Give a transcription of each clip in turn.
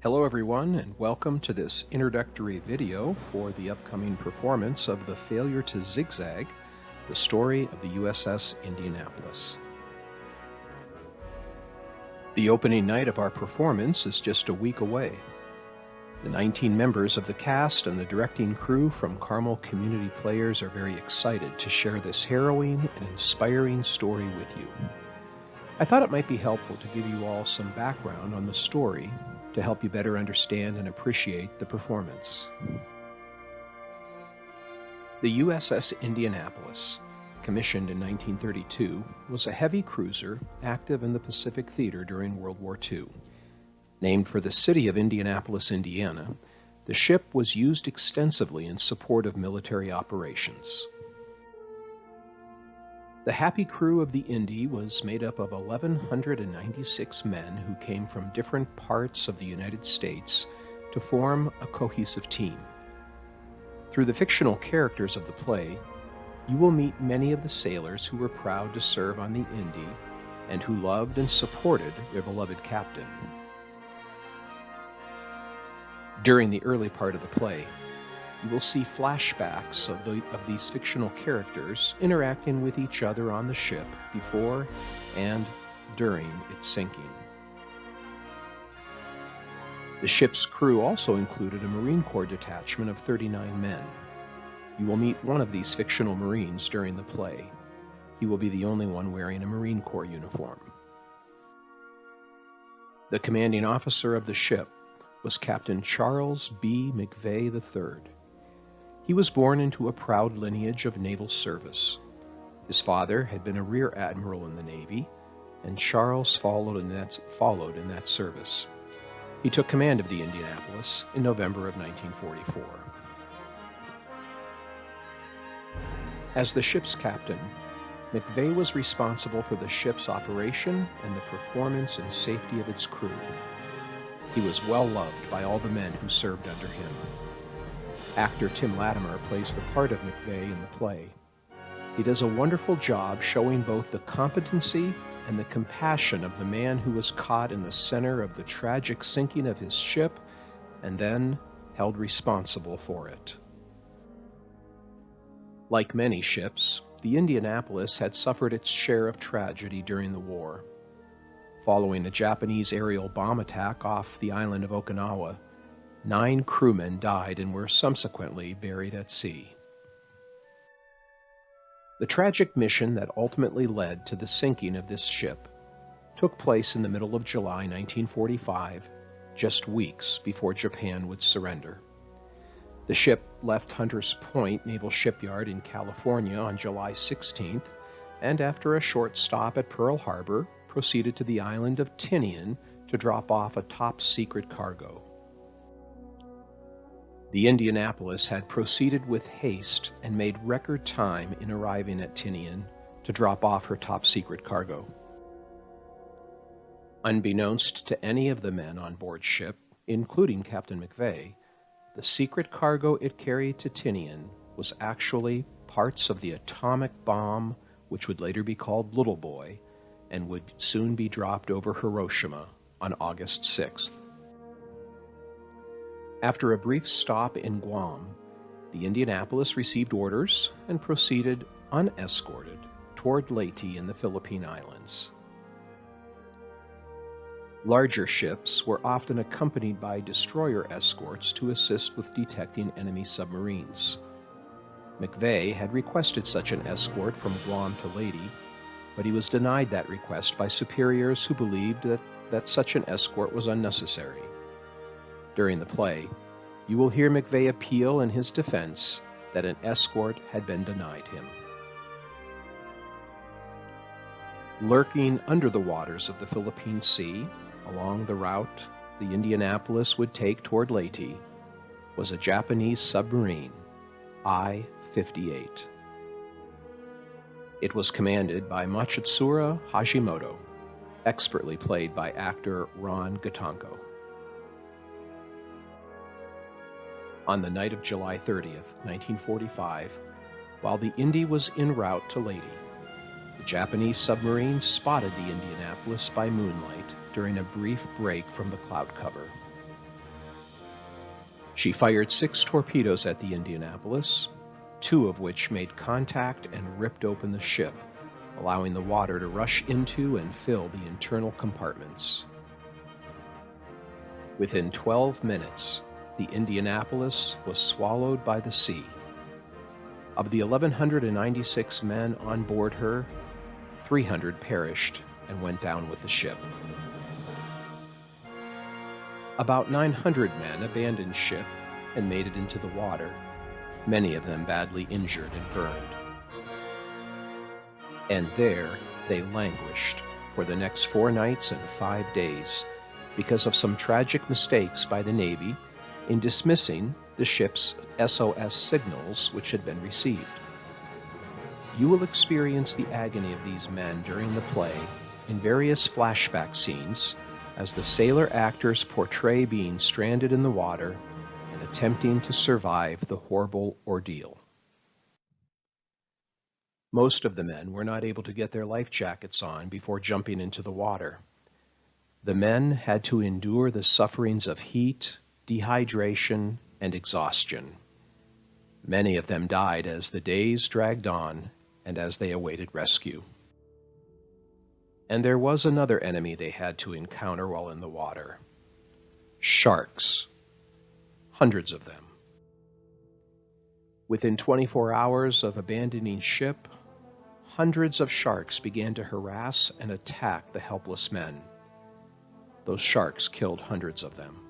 Hello everyone, and welcome to this introductory video for the upcoming performance of The Failure to Zigzag, the story of the USS Indianapolis. The opening night of our performance is just a week away. The 19 members of the cast and the directing crew from Carmel Community Players are very excited to share this harrowing and inspiring story with you. I thought it might be helpful to give you all some background on the story to help you better understand and appreciate the performance. The USS Indianapolis, commissioned in 1932, was a heavy cruiser active in the Pacific Theater during World War II. Named for the city of Indianapolis, Indiana, the ship was used extensively in support of military operations. The happy crew of the Indy was made up of 1,196 men who came from different parts of the United States to form a cohesive team. Through the fictional characters of the play, you will meet many of the sailors who were proud to serve on the Indy and who loved and supported their beloved captain. During the early part of the play, you will see flashbacks of these fictional characters interacting with each other on the ship before and during its sinking. The ship's crew also included a Marine Corps detachment of 39 men. You will meet one of these fictional Marines during the play. He will be the only one wearing a Marine Corps uniform. The commanding officer of the ship was Captain Charles B. McVay III. He was born into a proud lineage of naval service. His father had been a rear admiral in the Navy, and Charles followed in that service. He took command of the Indianapolis in November of 1944. As the ship's captain, McVay was responsible for the ship's operation and the performance and safety of its crew. He was well loved by all the men who served under him. Actor Tim Latimer plays the part of McVay in the play. He does a wonderful job showing both the competency and the compassion of the man who was caught in the center of the tragic sinking of his ship and then held responsible for it. Like many ships, the Indianapolis had suffered its share of tragedy during the war. Following a Japanese aerial bomb attack off the island of Okinawa, 9 crewmen died and were subsequently buried at sea. The tragic mission that ultimately led to the sinking of this ship took place in the middle of July 1945, just weeks before Japan would surrender. The ship left Hunters Point Naval Shipyard in California on July 16th, and after a short stop at Pearl Harbor, proceeded to the island of Tinian to drop off a top-secret cargo. The Indianapolis had proceeded with haste and made record time in arriving at Tinian to drop off her top-secret cargo. Unbeknownst to any of the men on board ship, including Captain McVay, the secret cargo it carried to Tinian was actually parts of the atomic bomb which would later be called Little Boy and would soon be dropped over Hiroshima on August 6th. After a brief stop in Guam, the Indianapolis received orders and proceeded unescorted toward Leyte in the Philippine Islands. Larger ships were often accompanied by destroyer escorts to assist with detecting enemy submarines. McVay had requested such an escort from Guam to Leyte, but he was denied that request by superiors who believed that such an escort was unnecessary. During the play, you will hear McVay appeal in his defense that an escort had been denied him. Lurking under the waters of the Philippine Sea, along the route the Indianapolis would take toward Leyte, was a Japanese submarine, I-58. It was commanded by Machitsura Hashimoto, expertly played by actor Ron Gatanko. On the night of July 30th, 1945, while the Indy was en route to Leyte, the Japanese submarine spotted the Indianapolis by moonlight during a brief break from the cloud cover. She fired 6 torpedoes at the Indianapolis, 2 of which made contact and ripped open the ship, allowing the water to rush into and fill the internal compartments. Within 12 minutes, the Indianapolis was swallowed by the sea. Of the 1,196 men on board her, 300 perished and went down with the ship. About 900 men abandoned ship and made it into the water, many of them badly injured and burned. And there they languished for the next 4 nights and 5 days because of some tragic mistakes by the Navy in dismissing the ship's SOS signals which had been received. You will experience the agony of these men during the play in various flashback scenes as the sailor actors portray being stranded in the water and attempting to survive the horrible ordeal. Most of the men were not able to get their life jackets on before jumping into the water. The men had to endure the sufferings of heat, dehydration, and exhaustion. Many of them died as the days dragged on and as they awaited rescue. And there was another enemy they had to encounter while in the water: sharks. Hundreds of them. Within 24 hours of abandoning ship, hundreds of sharks began to harass and attack the helpless men. Those sharks killed hundreds of them.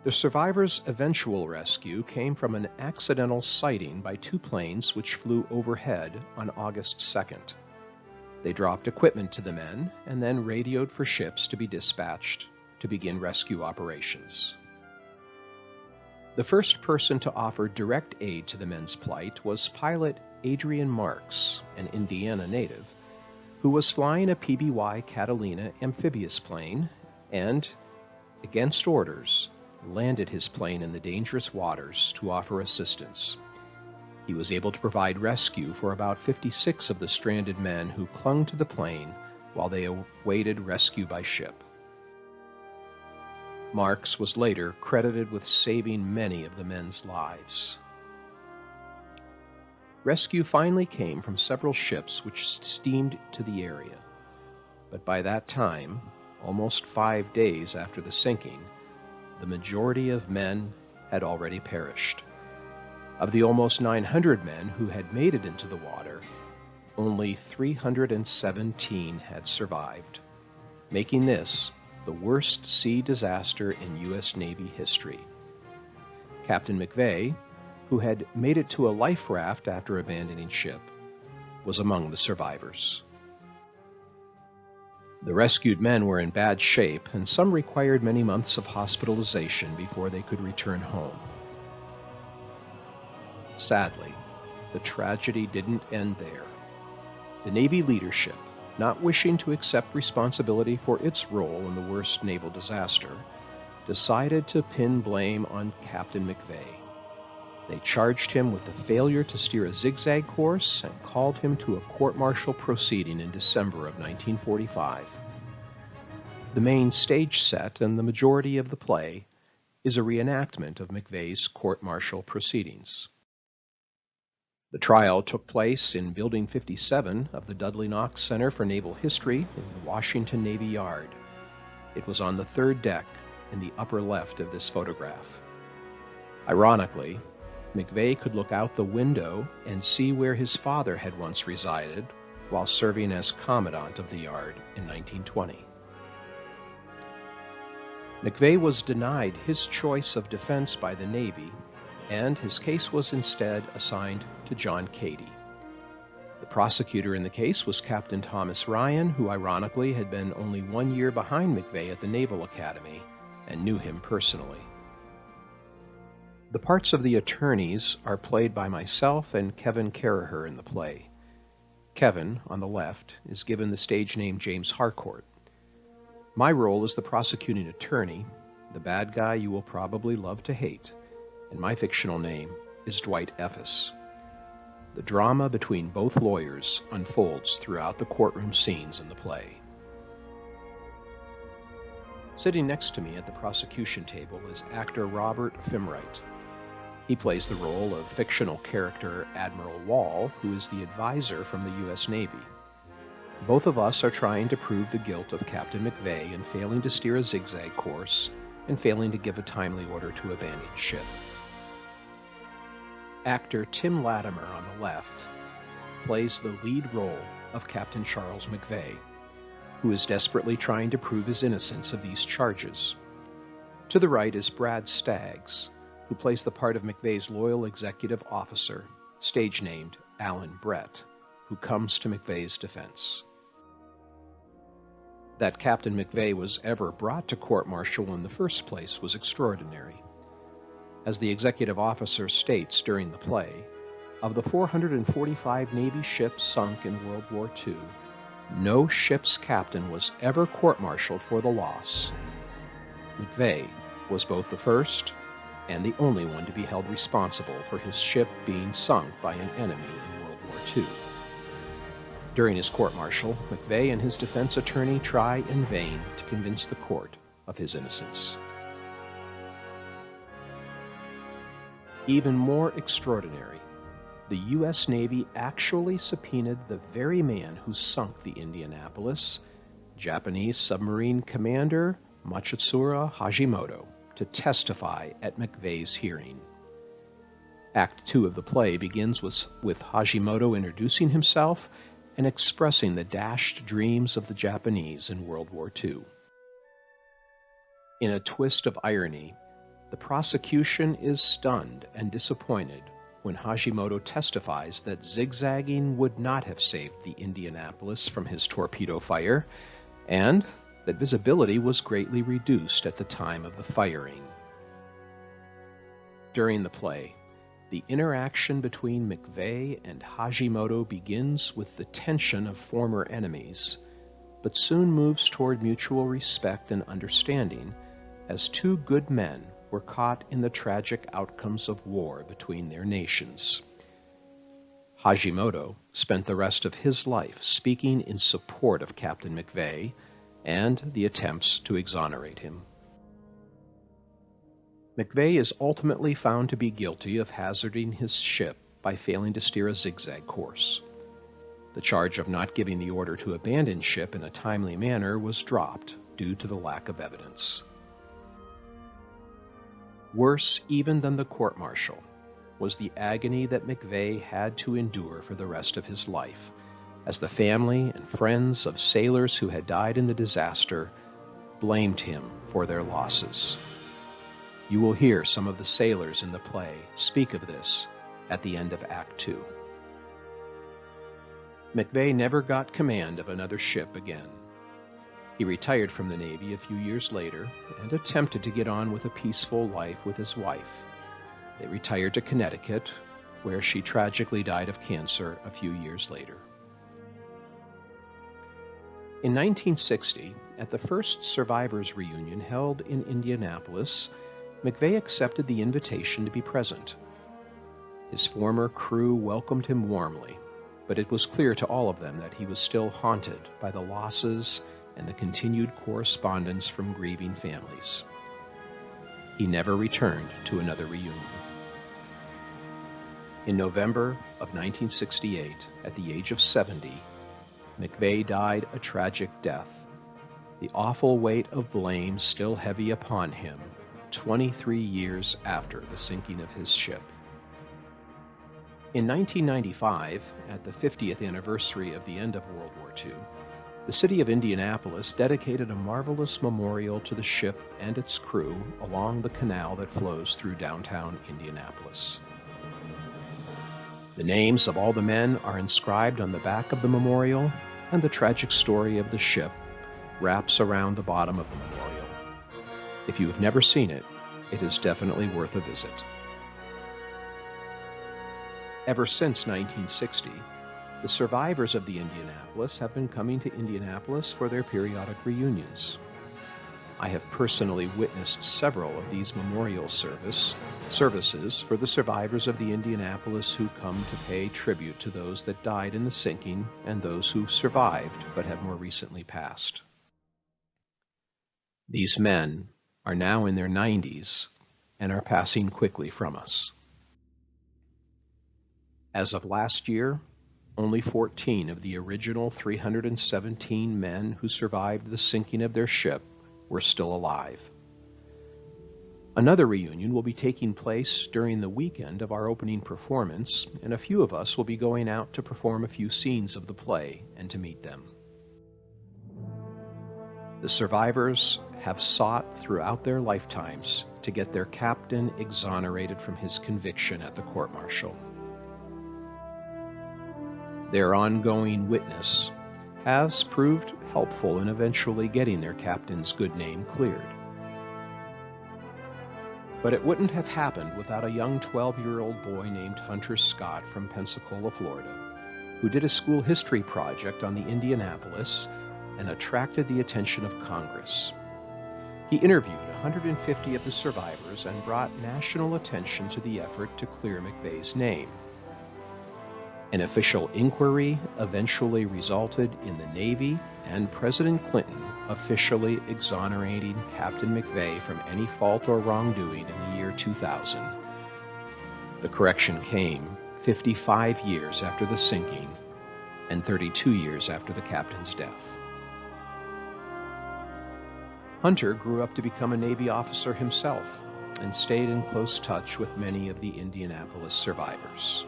The survivors' eventual rescue came from an accidental sighting by 2 planes which flew overhead on August 2nd. They dropped equipment to the men and then radioed for ships to be dispatched to begin rescue operations. The first person to offer direct aid to the men's plight was pilot Adrian Marks, an Indiana native, who was flying a PBY Catalina amphibious plane and, against orders, landed his plane in the dangerous waters to offer assistance. He was able to provide rescue for about 56 of the stranded men who clung to the plane while they awaited rescue by ship. Marks was later credited with saving many of the men's lives. Rescue finally came from several ships which steamed to the area, but by that time, almost 5 days after the sinking, the majority of men had already perished. Of the almost 900 men who had made it into the water, only 317 had survived, making this the worst sea disaster in U.S. Navy history. Captain McVeigh, who had made it to a life raft after abandoning ship, was among the survivors. The rescued men were in bad shape, and some required many months of hospitalization before they could return home. Sadly, the tragedy didn't end there. The Navy leadership, not wishing to accept responsibility for its role in the worst naval disaster, decided to pin blame on Captain McVeigh. They charged him with the failure to steer a zigzag course and called him to a court-martial proceeding in December of 1945. The main stage set and the majority of the play is a reenactment of McVeigh's court-martial proceedings. The trial took place in Building 57 of the Dudley Knox Center for Naval History in the Washington Navy Yard. It was on the 3rd deck in the upper left of this photograph. Ironically, McVeigh could look out the window and see where his father had once resided while serving as commandant of the yard in 1920. McVeigh was denied his choice of defense by the Navy, and his case was instead assigned to John Cady. The prosecutor in the case was Captain Thomas Ryan, who ironically had been only 1 year behind McVeigh at the Naval Academy and knew him personally. The parts of the attorneys are played by myself and Kevin Caraher in the play. Kevin, on the left, is given the stage name James Harcourt. My role is the prosecuting attorney, the bad guy you will probably love to hate, and my fictional name is Dwight Effis. The drama between both lawyers unfolds throughout the courtroom scenes in the play. Sitting next to me at the prosecution table is actor Robert Fimwright. He plays the role of fictional character Admiral Wall, who is the advisor from the U.S. Navy. Both of us are trying to prove the guilt of Captain McVeigh in failing to steer a zigzag course and failing to give a timely order to abandon ship. Actor Tim Latimer on the left plays the lead role of Captain Charles McVeigh, who is desperately trying to prove his innocence of these charges. To the right is Brad Staggs, who plays the part of McVeigh's loyal executive officer, stage-named Alan Brett, who comes to McVeigh's defense. That Captain McVeigh was ever brought to court-martial in the first place was extraordinary. As the executive officer states during the play, of the 445 Navy ships sunk in World War II, no ship's captain was ever court-martialed for the loss. McVeigh was both the first and the only one to be held responsible for his ship being sunk by an enemy in World War II. During his court-martial, McVeigh and his defense attorney try in vain to convince the court of his innocence. Even more extraordinary, the U.S. Navy actually subpoenaed the very man who sunk the Indianapolis, Japanese submarine commander Machitsura Hashimoto, to testify at McVeigh's hearing. Act 2 of the play begins with Hashimoto introducing himself and expressing the dashed dreams of the Japanese in World War II. In a twist of irony, the prosecution is stunned and disappointed when Hashimoto testifies that zigzagging would not have saved the Indianapolis from his torpedo fire, and that visibility was greatly reduced at the time of the firing. During the play, the interaction between McVeigh and Hashimoto begins with the tension of former enemies, but soon moves toward mutual respect and understanding as two good men were caught in the tragic outcomes of war between their nations. Hashimoto spent the rest of his life speaking in support of Captain McVeigh and the attempts to exonerate him. McVeigh is ultimately found to be guilty of hazarding his ship by failing to steer a zigzag course. The charge of not giving the order to abandon ship in a timely manner was dropped due to the lack of evidence. Worse even than the court-martial was the agony that McVeigh had to endure for the rest of his life, as the family and friends of sailors who had died in the disaster blamed him for their losses. You will hear some of the sailors in the play speak of this at the end of Act 2. McVeigh never got command of another ship again. He retired from the Navy a few years later and attempted to get on with a peaceful life with his wife. They retired to Connecticut, where she tragically died of cancer a few years later. In 1960, at the first survivors' reunion held in Indianapolis, McVeigh accepted the invitation to be present. His former crew welcomed him warmly, but it was clear to all of them that he was still haunted by the losses and the continued correspondence from grieving families. He never returned to another reunion. In November of 1968, at the age of 70, McVeigh died a tragic death, the awful weight of blame still heavy upon him 23 years after the sinking of his ship. In 1995, at the 50th anniversary of the end of World War II, the city of Indianapolis dedicated a marvelous memorial to the ship and its crew along the canal that flows through downtown Indianapolis. The names of all the men are inscribed on the back of the memorial, and the tragic story of the ship wraps around the bottom of the memorial. If you have never seen it, it is definitely worth a visit. Ever since 1960, the survivors of the Indianapolis have been coming to Indianapolis for their periodic reunions. I have personally witnessed several of these memorial services for the survivors of the Indianapolis who come to pay tribute to those that died in the sinking and those who survived but have more recently passed. These men are now in their 90s and are passing quickly from us. As of last year, only 14 of the original 317 men who survived the sinking of their ship were still alive. Another reunion will be taking place during the weekend of our opening performance, and a few of us will be going out to perform a few scenes of the play and to meet them. The survivors have sought throughout their lifetimes to get their captain exonerated from his conviction at the court-martial. Their ongoing witness has proved helpful in eventually getting their captain's good name cleared. But it wouldn't have happened without a young 12-year-old boy named Hunter Scott from Pensacola, Florida, who did a school history project on the Indianapolis and attracted the attention of Congress. He interviewed 150 of the survivors and brought national attention to the effort to clear McVeigh's name. An official inquiry eventually resulted in the Navy and President Clinton officially exonerating Captain McVeigh from any fault or wrongdoing in the year 2000. The correction came 55 years after the sinking and 32 years after the captain's death. Hunter grew up to become a Navy officer himself and stayed in close touch with many of the Indianapolis survivors.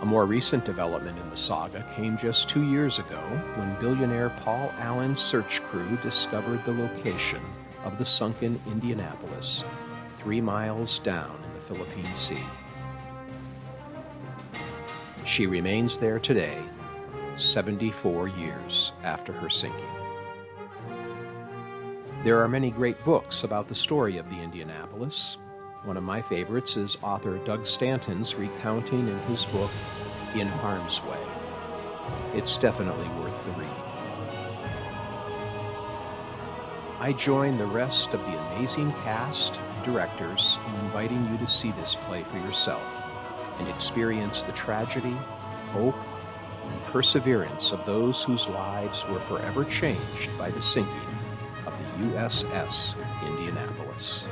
A more recent development in the saga came just 2 years ago when billionaire Paul Allen's search crew discovered the location of the sunken Indianapolis 3 miles down in the Philippine Sea. She remains there today, 74 years after her sinking. There are many great books about the story of the Indianapolis. One of my favorites is author Doug Stanton's recounting in his book, In Harm's Way. It's definitely worth the reading. I join the rest of the amazing cast and directors in inviting you to see this play for yourself and experience the tragedy, hope, and perseverance of those whose lives were forever changed by the sinking of the USS Indianapolis.